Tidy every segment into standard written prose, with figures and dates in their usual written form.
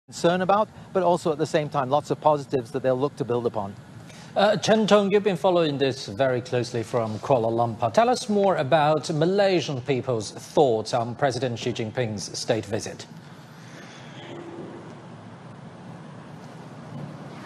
concern about, but also at the same time, lots of positives that they'll look to build upon. Chen Tong, you've been following this very closely from Kuala Lumpur. Tell us more about Malaysian people's thoughts on President Xi Jinping's state visit.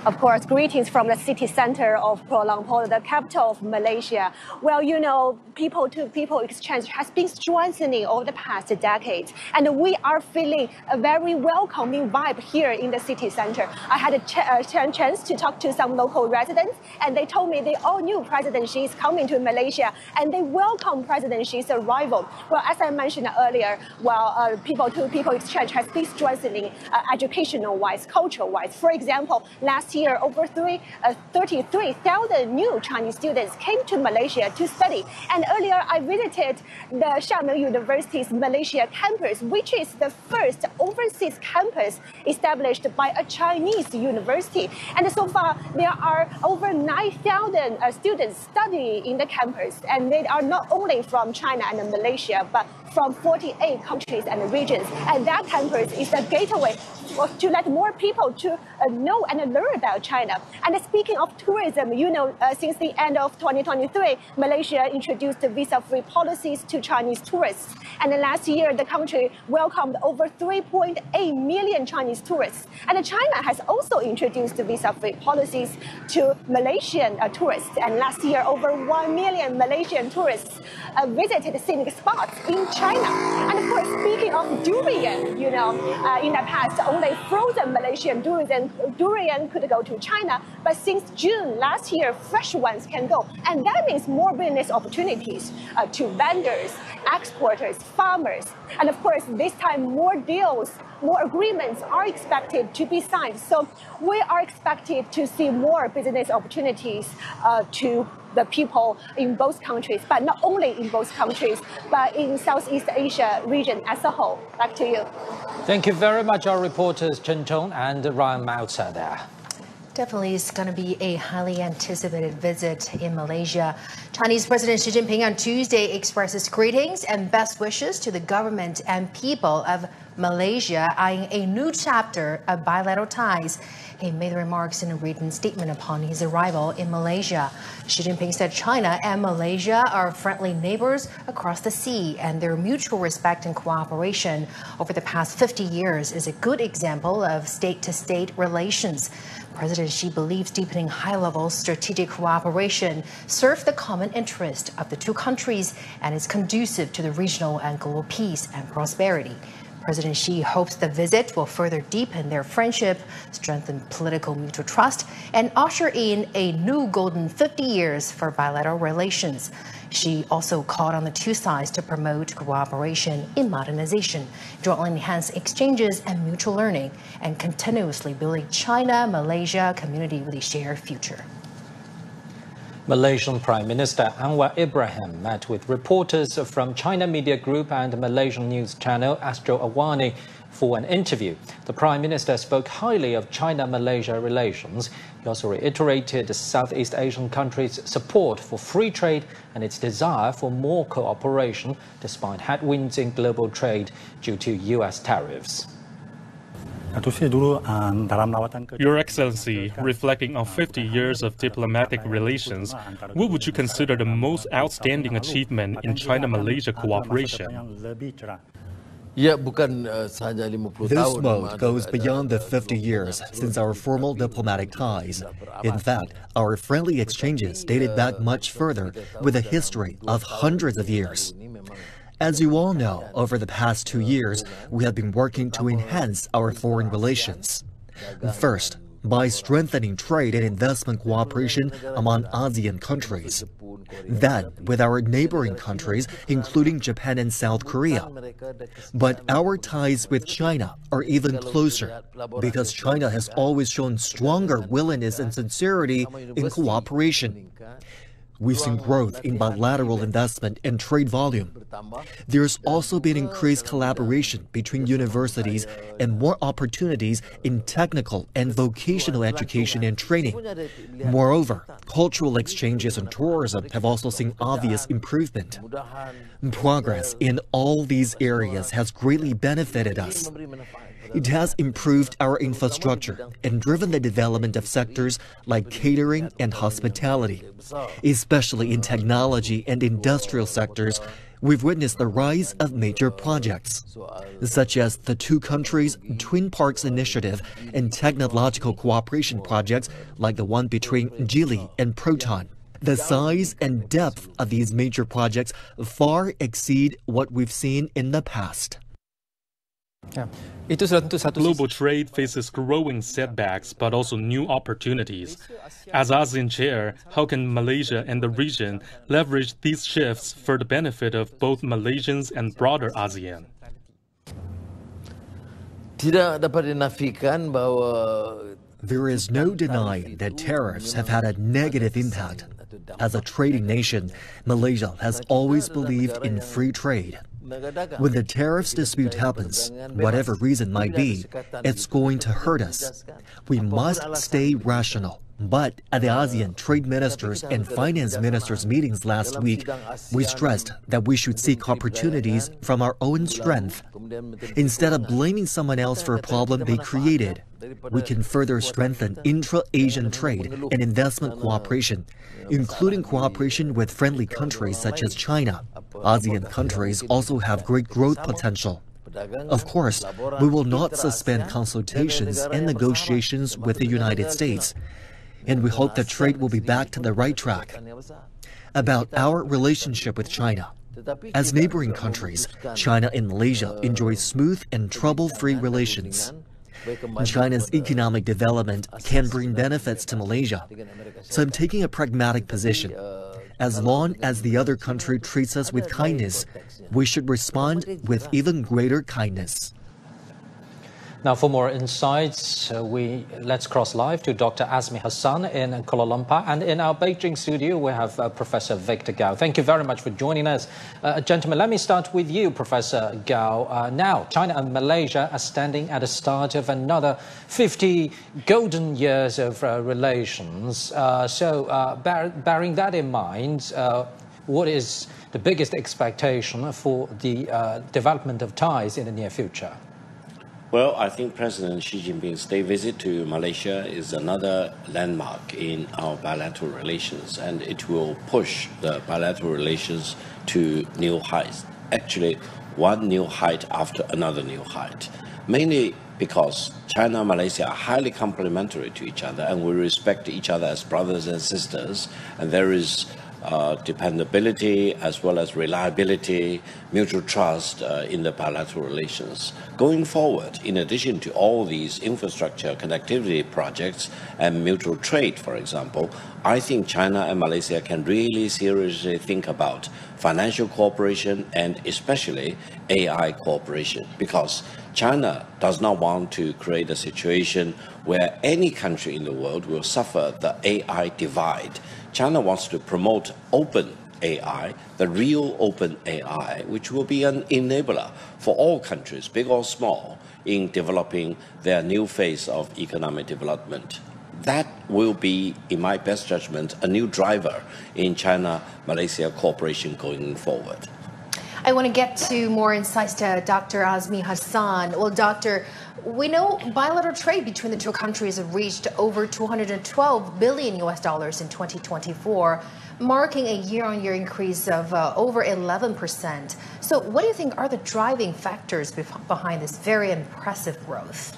Of course, greetings from the city center of Kuala Lumpur, the capital of Malaysia. Well, you know, people-to-people exchange has been strengthening over the past decades, and we are feeling a very welcoming vibe here in the city center. I had a chance to talk to some local residents, and they told me they all knew President Xi is coming to Malaysia, and they welcome President Xi's arrival. Well, as I mentioned earlier, well, people-to-people exchange has been strengthening educational-wise, cultural-wise. For example, last year, over 33,000 new Chinese students came to Malaysia to study. And earlier, I visited the Xiamen University's Malaysia campus, which is the first overseas campus established by a Chinese university. And so far, there are over 9,000 students studying in the campus. And they are not only from China and Malaysia, but from 48 countries and regions. And that campus is a gateway to let more people to know and learn about China. And speaking of tourism, you know, since the end of 2023, Malaysia introduced visa-free policies to Chinese tourists. And last year, the country welcomed over 3.8 million Chinese tourists. And China has also introduced visa-free policies to Malaysian tourists. And last year, over 1 million Malaysian tourists visited scenic spots in China. And of course, speaking of durian, you know, in the past, only frozen Malaysian durian could go to China. But since June last year, fresh ones can go. And that means more business opportunities to vendors, exporters, farmers. And of course, this time, more deals, more agreements are expected to be signed. So we are expected to see more business opportunities to the people in both countries, but not only in both countries, but in Southeast Asia region as a whole. Back to you. Thank you very much, our reporters Chen Tong and Ryan Mouser there. Definitely is going to be a highly anticipated visit in Malaysia. Chinese President Xi Jinping on Tuesday expresses greetings and best wishes to the government and people of Malaysia, eyeing a new chapter of bilateral ties. He made the remarks in a written statement upon his arrival in Malaysia. Xi Jinping said China and Malaysia are friendly neighbors across the sea, and their mutual respect and cooperation over the past 50 years is a good example of state-to-state relations. President Xi believes deepening high-level strategic cooperation serves the common interest of the two countries and is conducive to the regional and global peace and prosperity. President Xi hopes the visit will further deepen their friendship, strengthen political mutual trust, and usher in a new golden 50 years for bilateral relations. Xi also called on the two sides to promote cooperation in modernization, jointly enhance exchanges and mutual learning, and continuously building China-Malaysia community with a shared future. Malaysian Prime Minister Anwar Ibrahim met with reporters from China Media Group and Malaysian news channel Astro AWANI for an interview. The Prime Minister spoke highly of China-Malaysia relations. He also reiterated the Southeast Asian countries' support for free trade and its desire for more cooperation despite headwinds in global trade due to U.S. tariffs. Your Excellency, reflecting on 50 years of diplomatic relations, what would you consider the most outstanding achievement in China-Malaysia cooperation? This mode goes beyond the 50 years since our formal diplomatic ties. In fact, our friendly exchanges dated back much further with a history of hundreds of years. As you all know, over the past 2 years, we have been working to enhance our foreign relations. First, by strengthening trade and investment cooperation among ASEAN countries. Then, with our neighboring countries, including Japan and South Korea. But our ties with China are even closer, because China has always shown stronger willingness and sincerity in cooperation. We've seen growth in bilateral investment and trade volume. There's also been increased collaboration between universities and more opportunities in technical and vocational education and training. Moreover, cultural exchanges and tourism have also seen obvious improvement. Progress in all these areas has greatly benefited us. It has improved our infrastructure and driven the development of sectors like catering and hospitality. Especially in technology and industrial sectors, we've witnessed the rise of major projects, such as the two countries' Twin Parks initiative and technological cooperation projects like the one between Geely and Proton. The size and depth of these major projects far exceed what we've seen in the past. Global trade faces growing setbacks but also new opportunities. As ASEAN chair, how can Malaysia and the region leverage these shifts for the benefit of both Malaysians and broader ASEAN? There is no denying that tariffs have had a negative impact. As a trading nation, Malaysia has always believed in free trade. When the tariffs dispute happens, whatever reason might be, it's going to hurt us. We must stay rational. But at the ASEAN Trade Ministers and Finance Ministers meetings last week, we stressed that we should seek opportunities from our own strength. Instead of blaming someone else for a problem they created, we can further strengthen intra-Asian trade and investment cooperation, including cooperation with friendly countries such as China. ASEAN countries also have great growth potential. Of course, we will not suspend consultations and negotiations with the United States, and we hope that trade will be back to the right track. About our relationship with China. As neighboring countries, China and Malaysia enjoy smooth and trouble-free relations. China's economic development can bring benefits to Malaysia. So I'm taking a pragmatic position. As long as the other country treats us with kindness, we should respond with even greater kindness. Now, for more insights, let's cross live to Dr. Azmi Hassan in Kuala Lumpur. And in our Beijing studio, we have Professor Victor Gao. Thank you very much for joining us. Gentlemen, let me start with you, Professor Gao. Now, China and Malaysia are standing at the start of another 50 golden years of relations. Bearing that in mind, what is the biggest expectation for the development of ties in the near future? Well, I think President Xi Jinping's state visit to Malaysia is another landmark in our bilateral relations, and it will push the bilateral relations to new heights. Actually, one new height after another new height, mainly because China and Malaysia are highly complementary to each other, and we respect each other as brothers and sisters, and there is dependability as well as reliability, mutual trust in the bilateral relations. Going forward, in addition to all these infrastructure connectivity projects and mutual trade, for example, I think China and Malaysia can really seriously think about financial cooperation and especially AI cooperation, because China does not want to create a situation where any country in the world will suffer the AI divide. China wants to promote open AI, the real open AI, which will be an enabler for all countries, big or small, in developing their new phase of economic development. That will be, in my best judgment, a new driver in China-Malaysia cooperation going forward. I want to get to more insights to Dr. Azmi Hassan. Well, Doctor, we know bilateral trade between the two countries have reached over $212 billion in 2024, marking a year-on-year increase of over 11%. So what do you think are the driving factors behind this very impressive growth?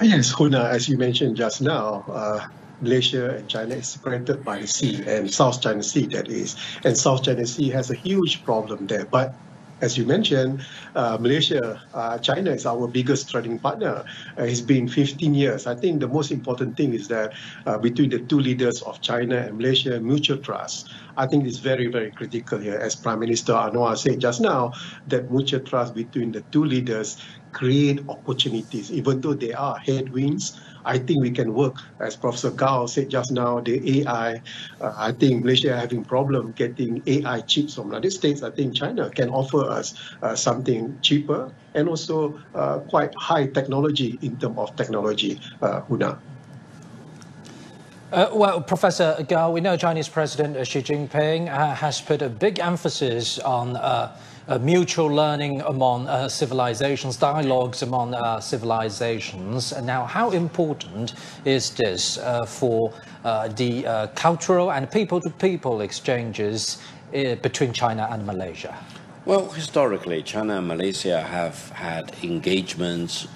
Yes, Huna, as you mentioned just now, Malaysia and China is separated by the sea, and South China Sea, that is. And South China Sea has a huge problem there. But as you mentioned, China is our biggest trading partner. It's been 15 years. I think the most important thing is that between the two leaders of China and Malaysia, mutual trust. I think it's very, very critical here. As Prime Minister Anwar said just now, that mutual trust between the two leaders create opportunities. Even though there are headwinds, I think we can work, as Professor Gao said just now, the AI. I think Malaysia are having problem getting AI chips from the United States. I think China can offer us something cheaper and also quite high technology in terms of technology, Huna. Well, Professor Gao, we know Chinese President Xi Jinping has put a big emphasis on mutual learning among civilizations, dialogues among civilizations. Now, how important is this for the cultural and people-to-people exchanges between China and Malaysia? Well, historically, China and Malaysia have had engagements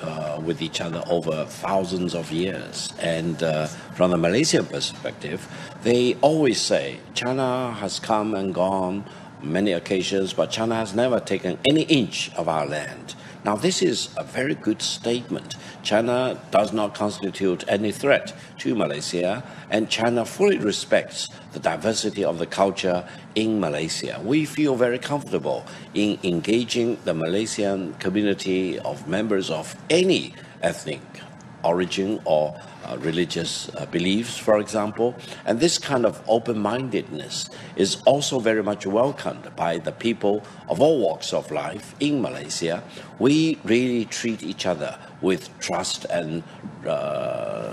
with each other over thousands of years. And from the Malaysian perspective, they always say China has come and gone many occasions, but China has never taken any inch of our land. Now, this is a very good statement. China does not constitute any threat to Malaysia, and China fully respects the diversity of the culture in Malaysia. We feel very comfortable in engaging the Malaysian community of members of any ethnic origin or religious beliefs, for example. And this kind of open-mindedness is also very much welcomed by the people of all walks of life in Malaysia. We really treat each other with trust and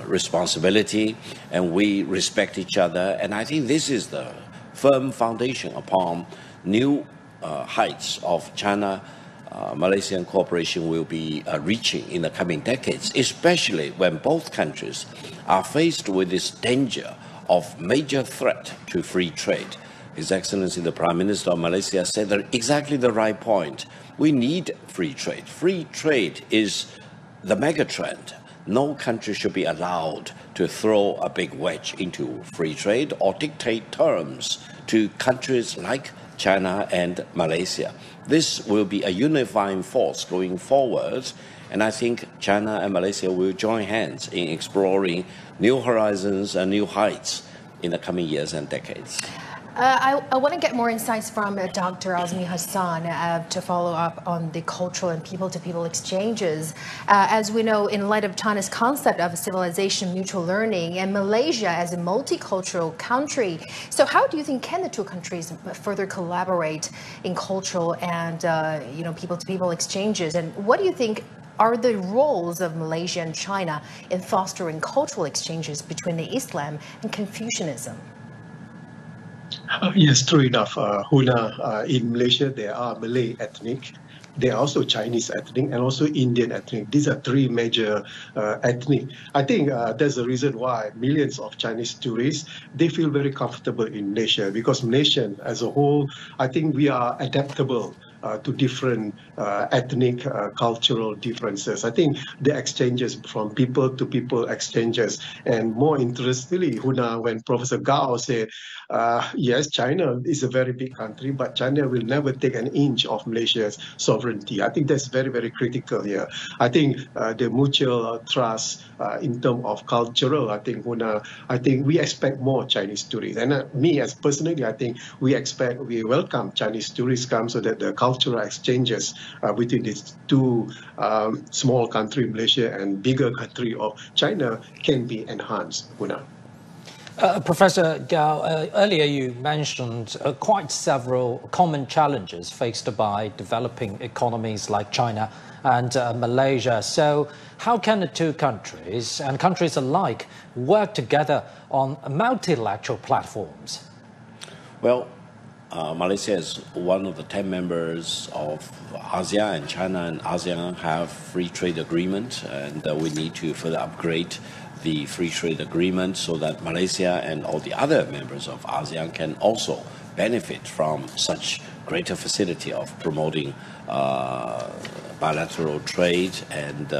responsibility, and we respect each other. And I think this is the firm foundation upon new heights of China Malaysian cooperation will be reaching in the coming decades, especially when both countries are faced with this danger of major threat to free trade. His Excellency the Prime Minister of Malaysia said exactly the right point. We need free trade. Free trade is the mega trend. No country should be allowed to throw a big wedge into free trade or dictate terms to countries like China and Malaysia. This will be a unifying force going forward, and I think China and Malaysia will join hands in exploring new horizons and new heights in the coming years and decades. I want to get more insights from Dr. Azmi Hassan to follow up on the cultural and people-to-people exchanges. As we know, in light of China's concept of civilization mutual learning and Malaysia as a multicultural country, so how do you think can the two countries further collaborate in cultural and people-to-people exchanges? And what do you think are the roles of Malaysia and China in fostering cultural exchanges between the Islam and Confucianism? Yes, true enough. Huna, in Malaysia, there are Malay ethnic, there are also Chinese ethnic, and also Indian ethnic. These are three major ethnic. I think there's a reason why millions of Chinese tourists, they feel very comfortable in Malaysia, because Malaysian as a whole, I think we are adaptable to different ethnic, cultural differences. I think the exchanges from people to people exchanges, and more interestingly, Huna, when Professor Gao said, yes, China is a very big country, but China will never take an inch of Malaysia's sovereignty. I think that's very, very critical here. I think the mutual trust in terms of cultural, I think, Huna, I think we expect more Chinese tourists. And me, as personally, I think we welcome Chinese tourists come so that the cultural exchanges between these two small country, Malaysia, and bigger country of China can be enhanced, Huna. Professor Gao, earlier you mentioned quite several common challenges faced by developing economies like China and Malaysia. So how can the two countries and countries alike work together on multilateral platforms? Well, Malaysia is one of the 10 members of ASEAN, and China and ASEAN have free trade agreement, and we need to further upgrade the free trade agreement so that Malaysia and all the other members of ASEAN can also benefit from such greater facility of promoting bilateral trade and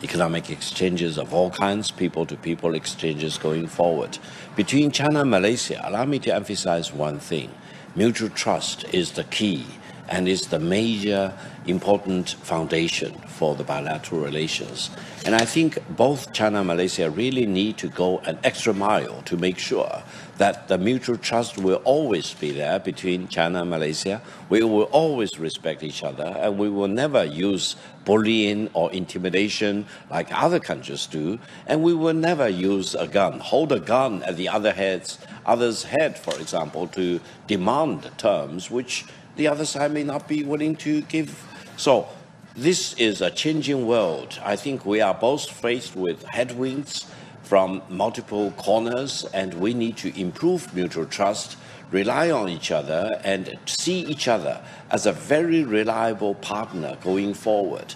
economic exchanges of all kinds, people-to-people exchanges going forward. Between China and Malaysia, allow me to emphasize one thing. Mutual trust is the key and is the major important foundation for the bilateral relations. And I think both China and Malaysia really need to go an extra mile to make sure that the mutual trust will always be there between China and Malaysia. We will always respect each other, and we will never use bullying or intimidation like other countries do, and we will never use a gun, hold a gun at the other's head, for example, to demand terms which the other side may not be willing to give. So this is a changing world. I think we are both faced with headwinds, from multiple corners, and we need to improve mutual trust, rely on each other, and see each other as a very reliable partner going forward.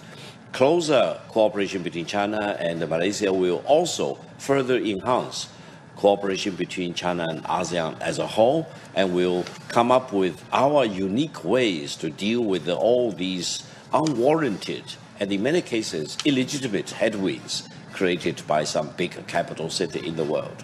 Closer cooperation between China and Malaysia will also further enhance cooperation between China and ASEAN as a whole, and will come up with our unique ways to deal with all these unwarranted and in many cases illegitimate headwinds created by some big capital city in the world.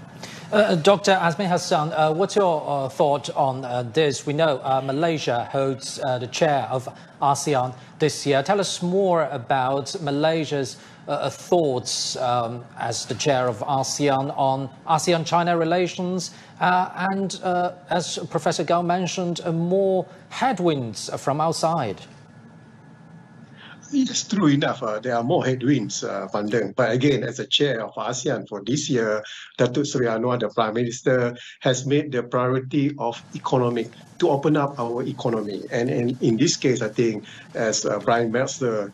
Dr. Azmi Hassan, what's your thought on this? We know Malaysia holds the chair of ASEAN this year. Tell us more about Malaysia's thoughts as the chair of ASEAN on ASEAN-China relations and, as Professor Gao mentioned, more headwinds from outside. It's true enough. There are more headwinds, Van Deng. But again, as a chair of ASEAN for this year, Datuk Seri Anwar, the Prime Minister, has made the priority of economic to open up our economy. And in this case, I think, as Brian Meltzer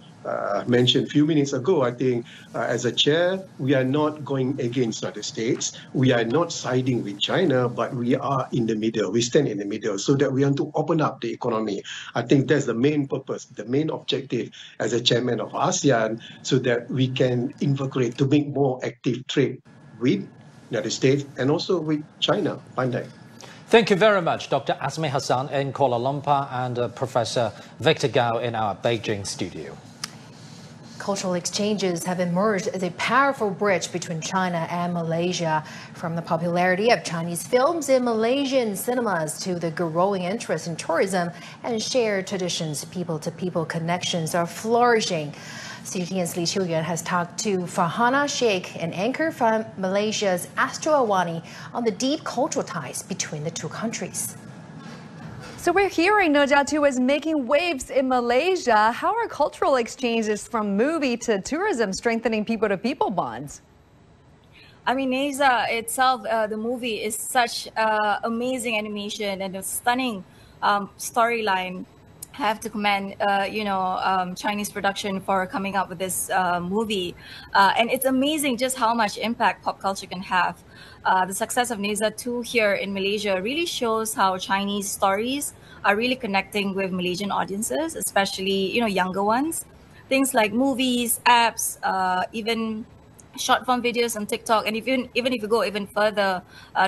mentioned a few minutes ago, I think as a chair, we are not going against the United States. We are not siding with China, but we are in the middle. We stand in the middle so that we want to open up the economy. I think that's the main purpose, the main objective as a chairman of ASEAN, so that we can invigorate to make more active trade with the United States and also with China. Pandai. Thank you very much, Dr. Azmi Hassan in Kuala Lumpur and Professor Victor Gao in our Beijing studio. Cultural exchanges have emerged as a powerful bridge between China and Malaysia. From the popularity of Chinese films in Malaysian cinemas to the growing interest in tourism and shared traditions, people-to-people connections are flourishing. CGTN's Lee Chiu-yuan has talked to Farhana Sheikh, an anchor from Malaysia's Astro AWANI, on the deep cultural ties between the two countries. So we're hearing Najatu is making waves in Malaysia. How are cultural exchanges from movie to tourism strengthening people-to-people bonds? I mean, Neza itself, the movie is such amazing animation and a stunning storyline. I have to commend, Chinese production for coming up with this movie. And it's amazing just how much impact pop culture can have. The success of Neza 2 here in Malaysia really shows how Chinese stories are really connecting with Malaysian audiences, especially, younger ones. Things like movies, apps, even short form videos on TikTok, and even if you go even further,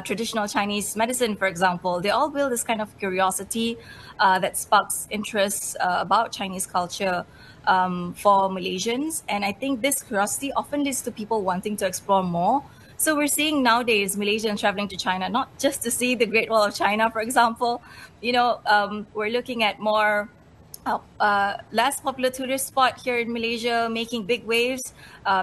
traditional Chinese medicine, for example, they all build this kind of curiosity that sparks interest about Chinese culture for Malaysians. And I think this curiosity often leads to people wanting to explore more. So we're seeing nowadays Malaysians traveling to China, not just to see the Great Wall of China, for example. We're looking at more less popular tourist spot here in Malaysia making big waves.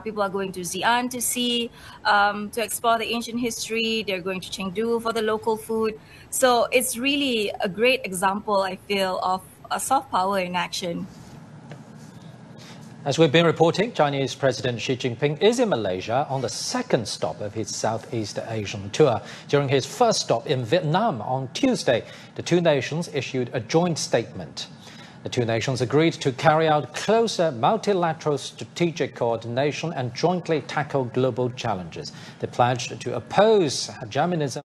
People are going to Xi'an to see, to explore the ancient history. They're going to Chengdu for the local food. So it's really a great example, I feel, of a soft power in action. As we've been reporting, Chinese President Xi Jinping is in Malaysia on the second stop of his Southeast Asian tour. During his first stop in Vietnam on Tuesday, the two nations issued a joint statement. The two nations agreed to carry out closer multilateral strategic coordination and jointly tackle global challenges. They pledged to oppose hegemonism.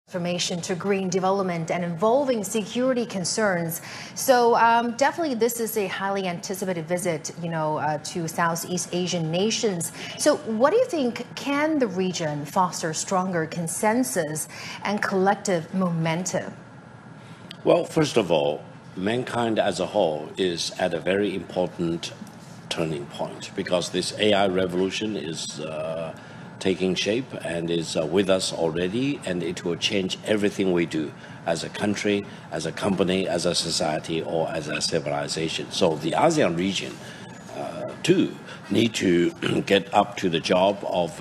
transformation to green development and involving security concerns. So definitely this is a highly anticipated visit, to Southeast Asian nations. So what do you think, can the region foster stronger consensus and collective momentum? Well, first of all, mankind as a whole is at a very important turning point because this AI revolution is taking shape and is with us already, and it will change everything we do as a country, as a company, as a society, or as a civilization. So the ASEAN region too need to get up to the job of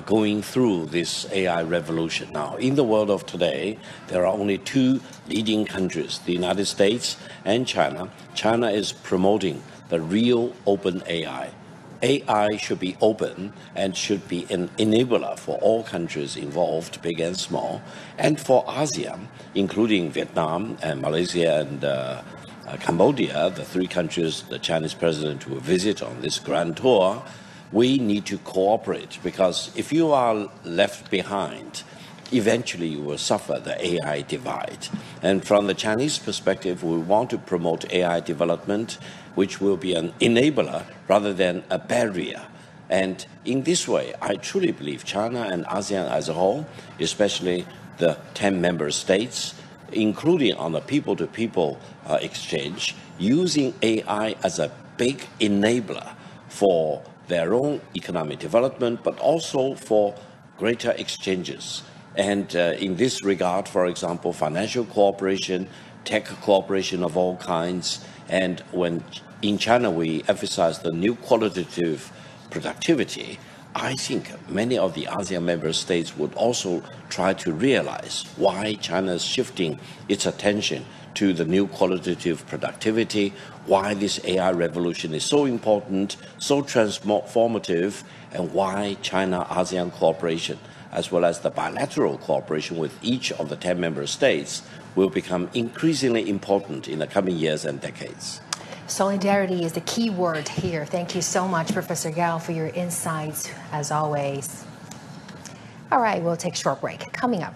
going through this AI revolution. Now, in the world of today, there are only two leading countries, the United States and China. China is promoting the real open AI. AI should be open and should be an enabler for all countries involved, big and small. And for ASEAN, including Vietnam and Malaysia and Cambodia, the three countries the Chinese president will visit on this grand tour, we need to cooperate, because if you are left behind, eventually you will suffer the AI divide. And from the Chinese perspective, we want to promote AI development, which will be an enabler rather than a barrier. And in this way, I truly believe China and ASEAN as a whole, especially the 10 member states, including on the people-to-people exchange, using AI as a big enabler for their own economic development, but also for greater exchanges. And in this regard, for example, financial cooperation, tech cooperation of all kinds, and when in China we emphasize the new qualitative productivity, I think many of the ASEAN member states would also try to realize why China is shifting its attention to the new qualitative productivity, why this AI revolution is so important, so transformative, and why China-ASEAN cooperation, as well as the bilateral cooperation with each of the 10 member states, will become increasingly important in the coming years and decades. Solidarity is the key word here. Thank you so much, Professor Gao, for your insights, as always. All right, we'll take a short break. Coming up.